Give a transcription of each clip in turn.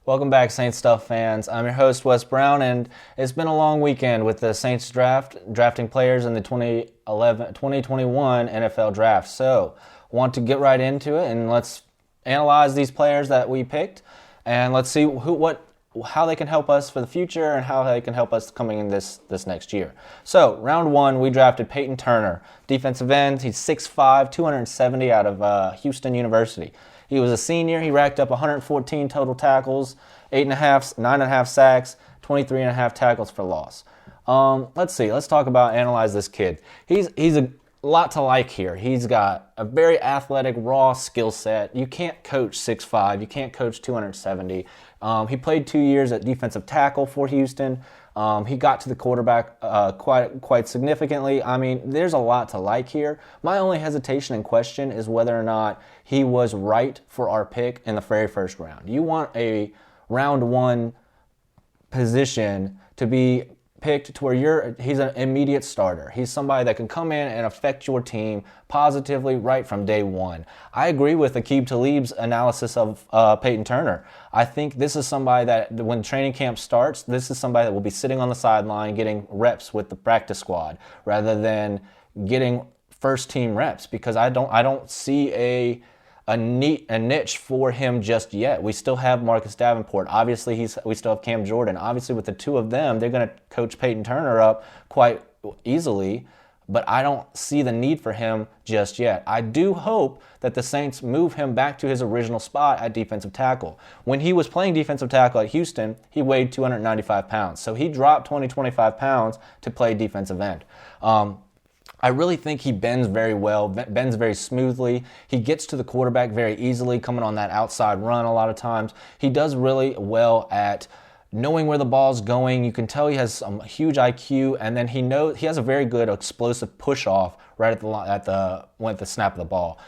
Welcome back, Saints Stuff fans. I'm your host, Wes Brown, and it's been a long weekend with the Saints drafting players in the 2021 NFL Draft. So, want to get right into it, and let's analyze these players that we picked, and let's see how they can help us for the future and how they can help us coming in this next year. So, round one, we drafted Peyton Turner, defensive end. He's 6'5", 270 out of Houston University. He was a senior. He racked up 114 total tackles, 9.5 sacks, 23.5 tackles for loss. Let's see. Let's analyze this kid. He's a lot to like here. He's got a very athletic, raw skill set. You can't coach 6'5". You can't coach 270. He played 2 years at defensive tackle for Houston. He got to the quarterback quite significantly. I mean, there's a lot to like here. My only hesitation and question is whether or not he was right for our pick in the very first round. You want a round one position to be picked to where he's an immediate starter. He's somebody that can come in and affect your team positively right from day one. I agree with Aqib Talib's analysis of Peyton Turner. I think this is somebody that when training camp starts, this is somebody that will be sitting on the sideline getting reps with the practice squad rather than getting first team reps, because I don't see a niche for him just yet. We still have Marcus Davenport. Obviously, we still have Cam Jordan. Obviously, with the two of them, they're going to coach Peyton Turner up quite easily, but I don't see the need for him just yet. I do hope that the Saints move him back to his original spot at defensive tackle. When he was playing defensive tackle at Houston, he weighed 295 pounds. So he dropped 25 pounds to play defensive end. I really think he bends very well, bends very smoothly. He gets to the quarterback very easily, coming on that outside run a lot of times. He does really well at knowing where the ball's going. You can tell he has some huge IQ, and then he has a very good explosive push-off right at the snap of the ball.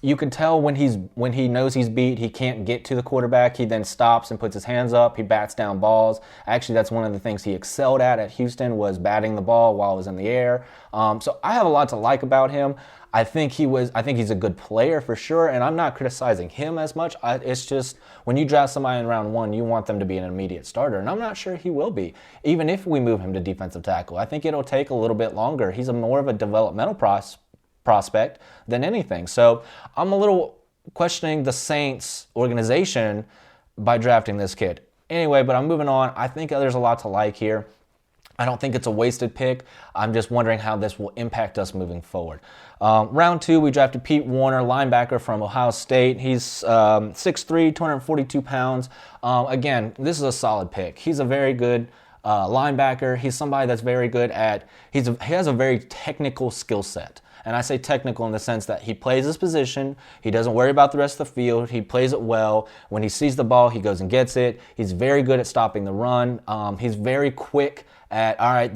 You can tell when he knows he's beat, he can't get to the quarterback. He then stops and puts his hands up. He bats down balls. Actually, that's one of the things he excelled at Houston, was batting the ball while it was in the air. So I have a lot to like about him. I think he's a good player for sure, and I'm not criticizing him as much. It's just when you draft somebody in round one, you want them to be an immediate starter, and I'm not sure he will be, even if we move him to defensive tackle. I think it'll take a little bit longer. He's more of a developmental prospect than anything. So I'm a little questioning the Saints organization by drafting this kid. Anyway, but I'm moving on. I think there's a lot to like here. I don't think it's a wasted pick. I'm just wondering how this will impact us moving forward. Round two, we drafted Pete Werner, linebacker from Ohio State. He's 6'3", 242 pounds. Again, this is a solid pick. He's a very good linebacker. He's somebody that's very good he has a very technical skill set. And I say technical in the sense that he plays his position. He doesn't worry about the rest of the field. He plays it well. When he sees the ball, he goes and gets it. He's very good at stopping the run. He's very quick at, all right,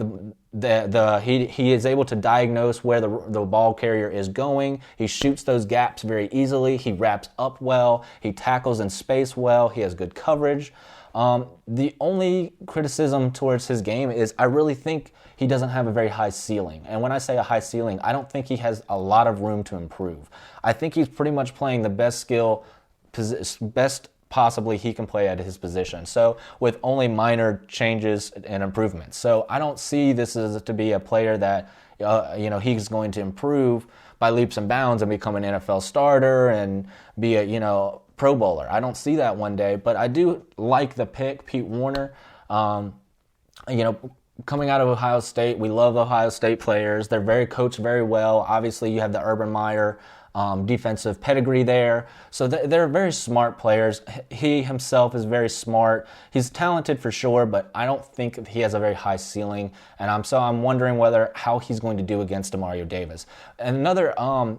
he is able to diagnose where the ball carrier is going. He shoots those gaps very easily. He wraps up well. He tackles in space well. He has good coverage. The only criticism towards his game is I really think he doesn't have a very high ceiling. And when I say a high ceiling, I don't think he has a lot of room to improve. I think he's pretty much playing the best possibly he can play at his position. So with only minor changes and improvements. So I don't see this as to be a player that he's going to improve by leaps and bounds and become an NFL starter and be a Pro Bowler. I don't see that one day, but I do like the pick, Pete Werner. Coming out of Ohio State, we love Ohio State players. They're very coached very well. Obviously, you have the Urban Meyer defensive pedigree there. So they're very smart players. He himself is very smart. He's talented for sure, but I don't think he has a very high ceiling. And I'm wondering how he's going to do against Demario Davis. And another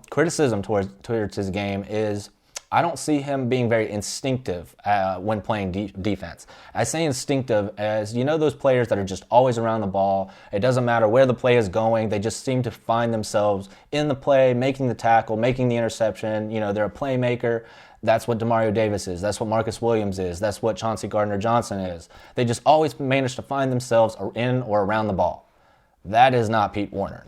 criticism towards his game is I don't see him being very instinctive when playing defense. I say instinctive as, those players that are just always around the ball. It doesn't matter where the play is going. They just seem to find themselves in the play, making the tackle, making the interception. They're a playmaker. That's what Demario Davis is. That's what Marcus Williams is. That's what Chauncey Gardner-Johnson is. They just always manage to find themselves in or around the ball. That is not Pete Werner.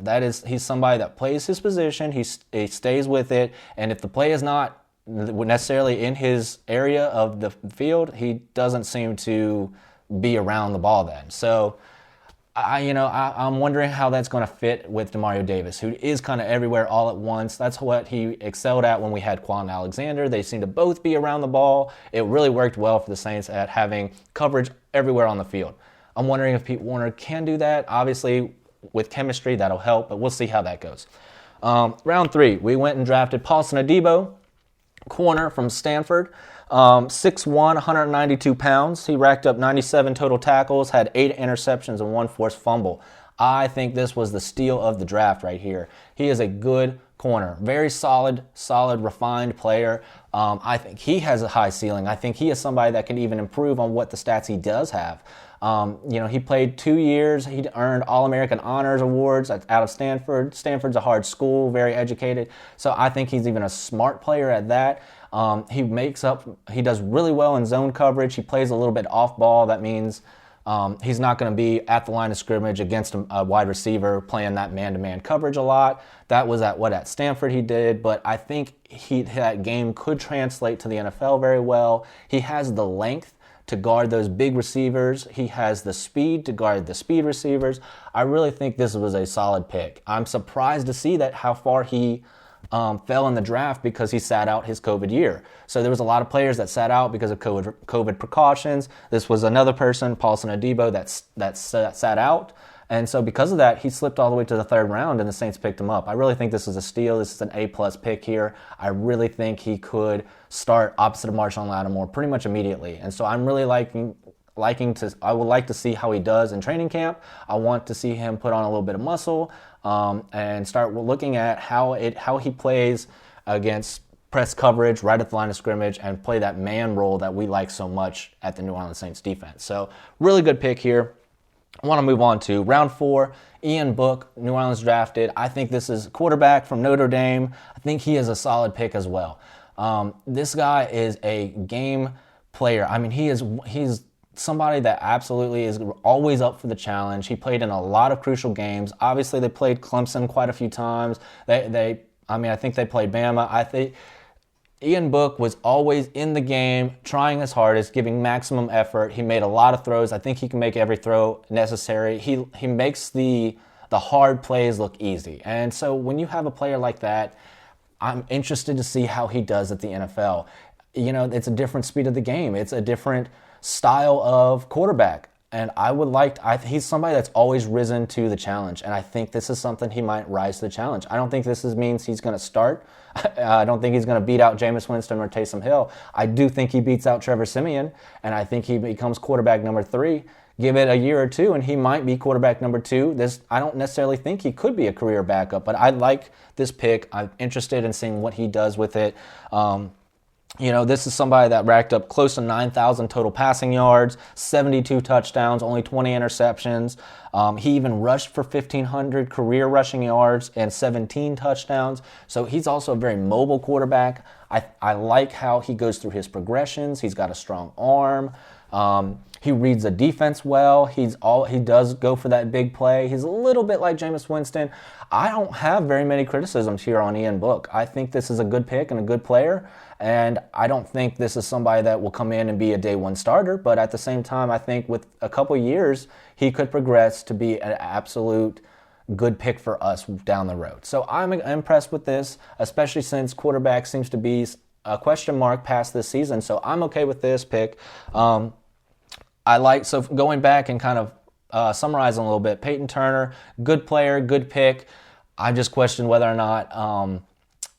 He's somebody that plays his position. He stays with it. And if the play is not necessarily in his area of the field, he doesn't seem to be around the ball then. So I'm wondering how that's going to fit with Demario Davis, who is kind of everywhere all at once. That's what he excelled at when we had Quan Alexander. They seem to both be around the ball. It really worked well for the Saints at having coverage everywhere on the field. I'm wondering if Pete Werner can do that. Obviously, with chemistry, that'll help, but we'll see how that goes. Round 3, we went and drafted Paulson Adebo, corner from Stanford. 6'1", 192 pounds. He racked up 97 total tackles, had 8 interceptions, and 1 forced fumble. I think this was the steal of the draft right here. He is a good corner. Very solid, refined player. I think he has a high ceiling. I think he is somebody that can even improve on what the stats he does have. He played 2 years. He earned All-American Honors Awards out of Stanford. Stanford's a hard school, very educated. So I think he's even a smart player at that. He does really well in zone coverage. He plays a little bit off ball. That means he's not going to be at the line of scrimmage against a wide receiver playing that man-to-man coverage a lot. That was at Stanford he did, but I think that game could translate to the NFL very well. He has the length to guard those big receivers. He has the speed to guard the speed receivers. I really think this was a solid pick. I'm surprised to see how far he fell in the draft because he sat out his COVID year. So there was a lot of players that sat out because of COVID precautions. This was another person, Paulson Adebo, that sat out. And so because of that, he slipped all the way to the 3rd round, and the Saints picked him up. I really think this is a steal. This is an A-plus pick here. I really think he could start opposite of Marshawn Lattimore pretty much immediately. And so I'm really I would like to see how he does in training camp. I want to see him put on a little bit of muscle and start looking at how he plays against press coverage right at the line of scrimmage and play that man role that we like so much at the New Orleans Saints defense. So really good pick here. I want to move on to round 4. Ian Book, New Orleans drafted. I think this is quarterback from Notre Dame. I think he is a solid pick as well. This guy is a game player. I mean, he's somebody that absolutely is always up for the challenge. He played in a lot of crucial games. Obviously, they played Clemson quite a few times. I think they played Bama. I think Ian Book was always in the game, trying his hardest, giving maximum effort. He made a lot of throws. I think he can make every throw necessary. He makes the hard plays look easy. And so when you have a player like that, I'm interested to see how he does at the NFL. It's a different speed of the game. It's a different style of quarterback. And he's somebody that's always risen to the challenge. And I think this is something he might rise to the challenge. I don't think this means he's going to start. I don't think he's going to beat out Jameis Winston or Taysom Hill. I do think he beats out Trevor Siemian, and I think he becomes quarterback number 3. Give it a year or 2, and he might be quarterback number 2. I don't necessarily think he could be a career backup, but I like this pick. I'm interested in seeing what he does with it. This is somebody that racked up close to 9,000 total passing yards, 72 touchdowns, only 20 interceptions. He even rushed for 1,500 career rushing yards and 17 touchdowns. So he's also a very mobile quarterback. I like how he goes through his progressions. He's got a strong arm. He reads the defense well. He does go for that big play. He's a little bit like Jameis Winston. I don't have very many criticisms here on Ian Book. I think this is a good pick and a good player, and I don't think this is somebody that will come in and be a day 1 starter, but at the same time, I think with a couple years, he could progress to be an absolute good pick for us down the road. So I'm impressed with this, especially since quarterback seems to be a question mark past this season, so I'm okay with this pick. So going back and kind of summarizing a little bit, Peyton Turner, good player, good pick. I just question whether or not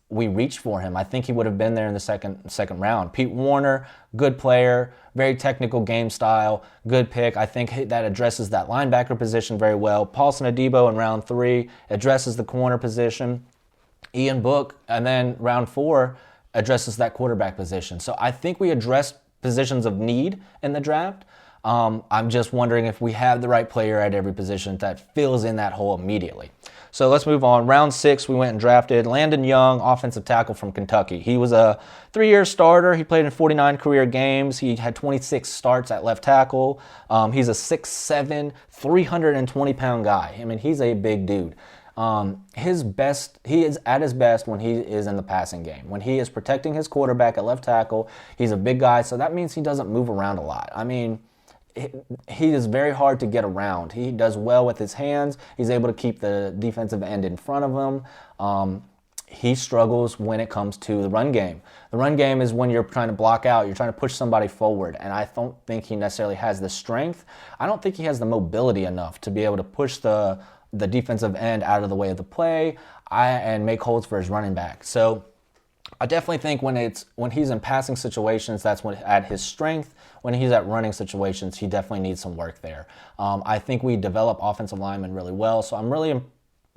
we reached for him. I think he would have been there in the second round. Pete Werner, good player, very technical game style, good pick. I think that addresses that linebacker position very well. Paulson Adebo in round 3 addresses the corner position. Ian Book, and then round 4 addresses that quarterback position. So I think we addressed positions of need in the draft. I'm just wondering if we have the right player at every position that fills in that hole immediately. So let's move on. Round 6, we went and drafted Landon Young, offensive tackle from Kentucky. He was a 3-year starter. He played in 49 career games. He had 26 starts at left tackle. He's a 6'7", 320-pound guy. I mean, he's a big dude. he is at his best when he is in the passing game. When he is protecting his quarterback at left tackle, he's a big guy, so that means he doesn't move around a lot. I mean, he is very hard to get around. He does well with his hands. He's able to keep the defensive end in front of him. He struggles when it comes to the run game. The run game is when you're trying to block out, you're trying to push somebody forward, and I don't think he necessarily has the strength. I don't think he has the mobility enough to be able to push the defensive end out of the way of the play and make holes for his running back. So I definitely think when he's in passing situations, that's when at his strength. When he's at running situations, he definitely needs some work there. I think we develop offensive linemen really well, so I'm really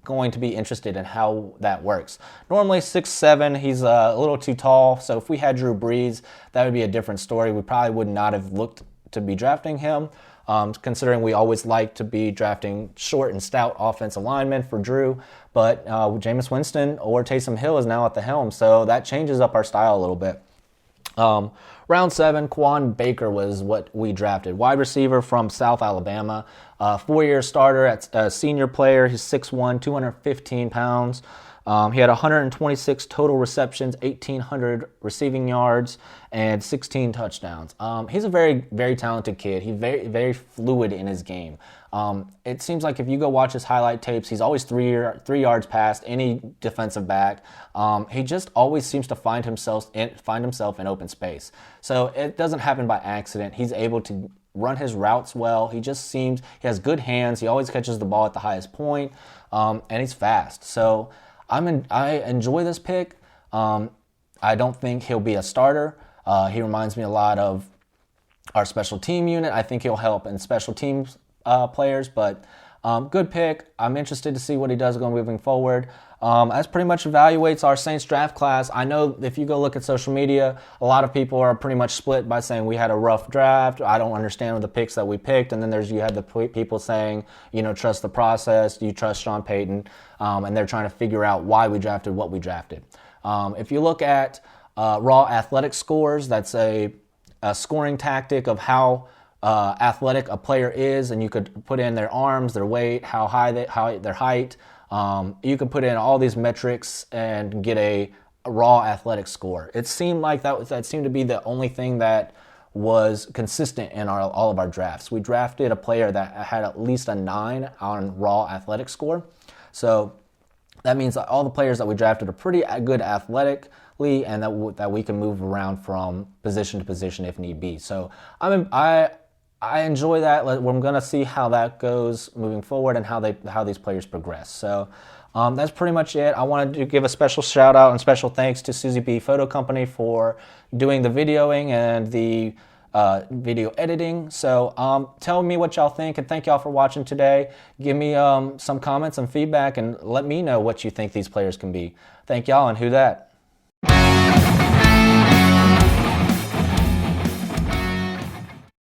going to be interested in how that works. Normally 6'7", he's a little too tall, so if we had Drew Brees, that would be a different story. We probably would not have looked to be drafting him, considering we always like to be drafting short and stout offensive linemen for Drew, but Jameis Winston or Taysom Hill is now at the helm, so that changes up our style a little bit. Round 7, Quan Baker was what we drafted. Wide receiver from South Alabama, 4-year starter, a senior player. He's 6'1", 215 pounds. He had 126 total receptions, 1,800 receiving yards, and 16 touchdowns. He's a very, very talented kid. He's very, very fluid in his game. It seems like if you go watch his highlight tapes, he's always 3 yards past any defensive back. He just always seems to find himself in open space. So it doesn't happen by accident. He's able to run his routes well. He has good hands. He always catches the ball at the highest point, and he's fast. So I enjoy this pick. I don't think he'll be a starter. He reminds me a lot of our special team unit. I think he'll help in special teams players, but good pick. I'm interested to see what he does moving forward. That pretty much evaluates our Saints draft class. I know if you go look at social media, a lot of people are pretty much split by saying we had a rough draft. I don't understand the picks that we picked. And then you had the people saying, trust the process, you trust Sean Payton, and they're trying to figure out why we drafted what we drafted. If you look at raw athletic scores, that's a scoring tactic of how athletic a player is, and you could put in their arms, their weight, how high their height. You could put in all these metrics and get a raw athletic score. It seemed like that seemed to be the only thing that was consistent in all of our drafts. We drafted a player that had at least a 9 on raw athletic score. So that means that all the players that we drafted are pretty good athletically, and that we can move around from position to position if need be. So I enjoy that. We're going to see how that goes moving forward and how these players progress. So that's pretty much it. I wanted to give a special shout out and special thanks to Susie B Photo Company for doing the videoing and the video editing. So tell me what y'all think, and thank y'all for watching today. Give me some comments and feedback, and let me know what you think these players can be. Thank y'all, and who dat?